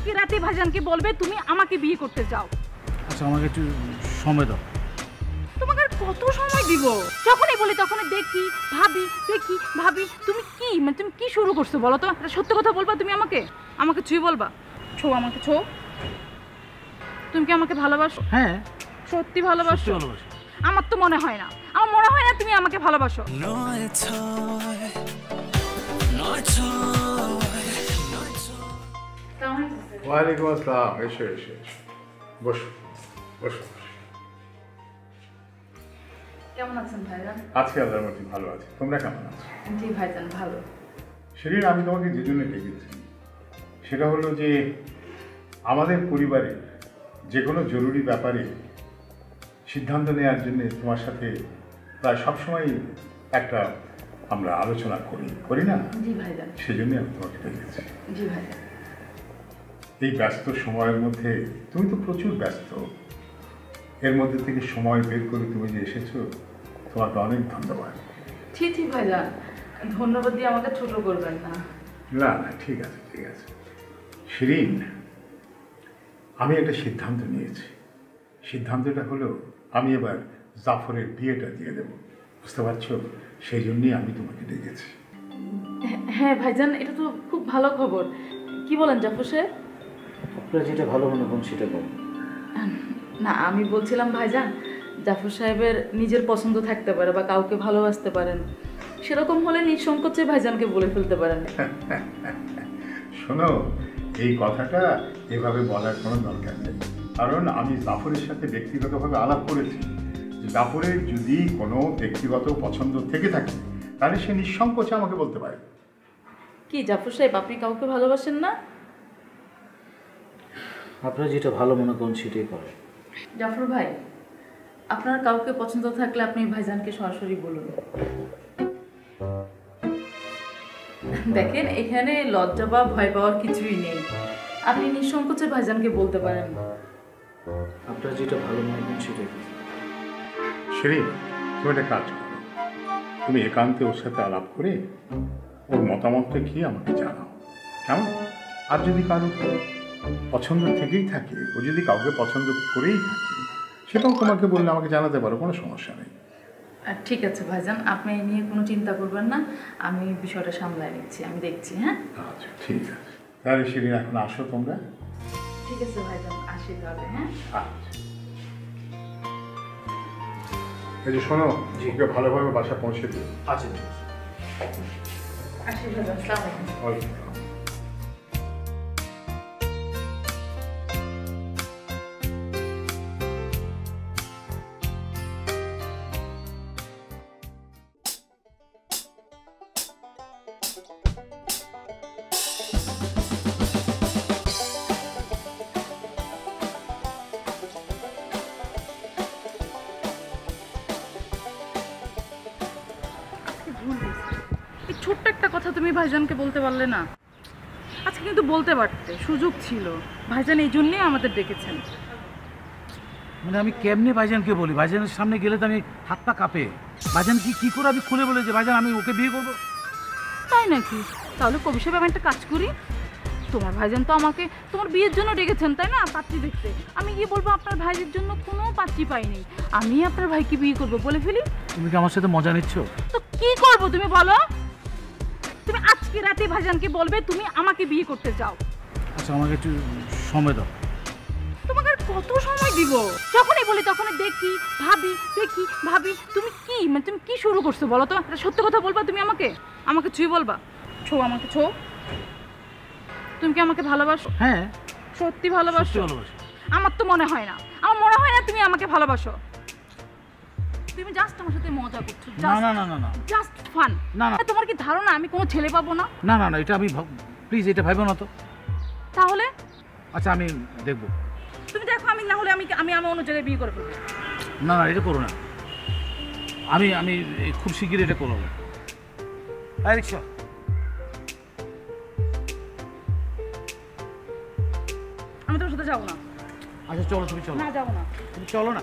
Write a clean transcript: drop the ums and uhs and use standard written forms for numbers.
আজকে রাতে ভাইজানকে বলবে তুমি আমাকে বিয়ে করতে চাও। আচ্ছা আমাকে একটু সময় দাও। তোমাকে আর কত সময় দিব? যখনই বলি তখনই দেখি ভাবি। তুমি কি শুরু করছো বলো তো? একটা সত্য কথা বলবা তুমি আমাকে ছুঁয়ে বলবা। আমাকে ছো। তুমি কি আমাকে ভালোবাসো? হ্যাঁ সত্যি ভালোবাসো? ভালোবাসি। আমার তো মনে হয় না, তুমি আমাকে ভালোবাসো। ওয়ালাইকুম আসসালাম। এসো এসো এসো, বসো বসো। কেমন আছেন ভাইজান? আজকে আল্লাহর মধ্যে ভালো আছে, তোমরা কেমন আছো? জি ভাইজান ভালো। সেদিন আমি তোমাকে যে জন্য ডেকেছি সেটা হলো যে আমাদের পরিবারে যে কোনো জরুরি ব্যাপারে সিদ্ধান্ত নেওয়ার জন্য তোমার সাথে প্রায় সবসময় একটা আমরা আলোচনা করি না? জি ভাইজান। সেজন্যই আমি তোমাকে ডেকেছি। জি ভাইজান। এই ব্যস্ত সময়ের মধ্যে তুমি তো প্রচুর ব্যস্ত, এর মধ্যে থেকে সময় বের করে তুমি যে এসেছো, তোমাকে অনেক ধন্যবাদ। ঠিক ভাইজান, ধন্যবাদ দিয়ে আমাকে ছোট করবেন না। না না, ঠিক আছে ঠিক আছে। শিরিন, আমি একটা সিদ্ধান্ত নিয়েছি। সিদ্ধান্তটা হলো আমি এবার জাফরের বিয়েটা দিয়ে দেবো, বুঝতে পারছো? সেই জন্যই আমি তোমাকে ডেকেছি। হ্যাঁ ভাইজান, এটা তো খুব ভালো খবর। কি বলেন জাফর সাহেব? আপনার যেটা ভালো মনে করেন সেটা করুন। না, আমি বলছিলাম ভাইজান, জাফর সাহেবের নিজের পছন্দ থাকতে পারে বা কাউকে ভালোবাসতে পারেন, সেরকম হলে নিঃসংকোচে ভাইজানকে বলে ফেলতে পারেন। শোনো, এই কথাটা এভাবে বলার কোনো দরকার নেই, কারণ আমি জাফরের সাথে ব্যক্তিগতভাবে আলাপ করেছি যে জাফরের যদি কোনো ব্যক্তিগত পছন্দ থেকে থাকে তাহলে সে নিঃসংকোচে আমাকে বলতে পারে। কি জাফর সাহেব, আপনি কাউকে ভালোবাসেন না? আপনারা যেটা ভালো মনে করেন সেটাই করেন। জাফর ভাই, আপনার কাউকে পছন্দ থাকলে আপনি ভাইজানকে সরাসরি বলুন। দেখেন, এখানে লজ্জা বা ভয় পাওয়ার কিছুই নেই, আপনি নিঃসংকোচে ভাইজানকে বলতে পারেন। আপনারা যেটা ভালো মনে করেন সেটাই করেন। শিরিন, তুমি একটা কাজ করো, তুমি একান্তে ওর সাথে আলাপ করে ওর মতামতটা কি আমাকে জানাও, কেমন? আর যদি কারো পছন্দ থেকেই থাকে, ও যদি কাউকে পছন্দ করেই থাকে, সেটাও তোমাকে বললে আমাকে জানাতে পারো, কোনো সমস্যা নেই। ঠিক আছে ভাইজান, আপনি এই নিয়ে কোনো চিন্তা করবেন না, আমি বিষয়টা সামলায় নিচ্ছি, আমি দেখছি। হ্যাঁ আচ্ছা ঠিক আছে, তাহলে শিরিন এখন আসো তোমরা। ঠিক আছে ভাইজান, আসি তাহলে। হ্যাঁ আচ্ছা, এই যে শোনো, ওকে ভালোভাবে বাসা পৌঁছে দিও। আচ্ছা আসি ভাইজান, আসসালামু আলাইকুম। ওয়ালাইকুম। এই ছোট্ট একটা কথা তুমি ভাইজানকে বলতে পারলে না? আজকে কিন্তু বলতে পারতে, সুযোগ ছিল। ভাইজান এই জন্যই আমাদের ডেকেছেন। মানে আমি কেমনে ভাইজানকে বলি? ভাইজানের সামনে গেলে তো আমি হাত পা কাঁপে। ভাইজান কি করে আমি খুলে বলে যে ভাইজান আমি ওকে বিয়ে করবো? তাই নাকি? তাহলে কবি সাহেব, আমি একটা কাজ করি, তোমার ভাইজান তো আমাকে তোমার বিয়ের জন্য ডেকেছেন তাই না, পাত্রী দেখতে। আমি গিয়ে বলবো আপনার ভাইয়ের জন্য কোনো পাত্রী পাইনি, আমি আপনার ভাইকে বিয়ে করবো, বলে ফেলি। তুমি কি আমার সাথে মজা নিচ্ছ? তো কি করবো তুমি বলো? তুমি আজকে রাতে ভাইজানকে বলবে তুমি আমাকে বিয়ে করতে চাও। আচ্ছা আমাকে একটু সময় দাও। তোমাকে আর কত সময় দিব? যখনই বলি তখনই দেখি ভাবি। তুমি কি শুরু করছো বলো তো? একটা সত্য কথা বলবা তুমি আমাকে ছুঁয়ে বলবা। আমাকে ছো। তুমি কি আমাকে ভালোবাসো? হ্যাঁ সত্যি ভালোবাসো? ভালোবাসি। আমার তো মনে হয় না, তুমি আমাকে ভালোবাসো। তুমি জাস্ট আমার সাথে মজা করছো। না জাস্ট ফান। না। তোমার কি ধারণা আমি কোনো ছেলে পাবো না? না এটা আমি প্লিজ এটা ভাইবো না তো। তাহলে আচ্ছা আমি দেখবো। তুমি দেখো, আমি না হলে আমি আমার অন্য জায়গায় বিয়ে করে ফেলবো। না এটা করো না। আমি খুব শিগগিরই এটা করবো। রিক্সা, আমি তোমার সাথে যাবো না। আচ্ছা চলো, তুমি চলো। না, যাবো না। তুমি চলো না।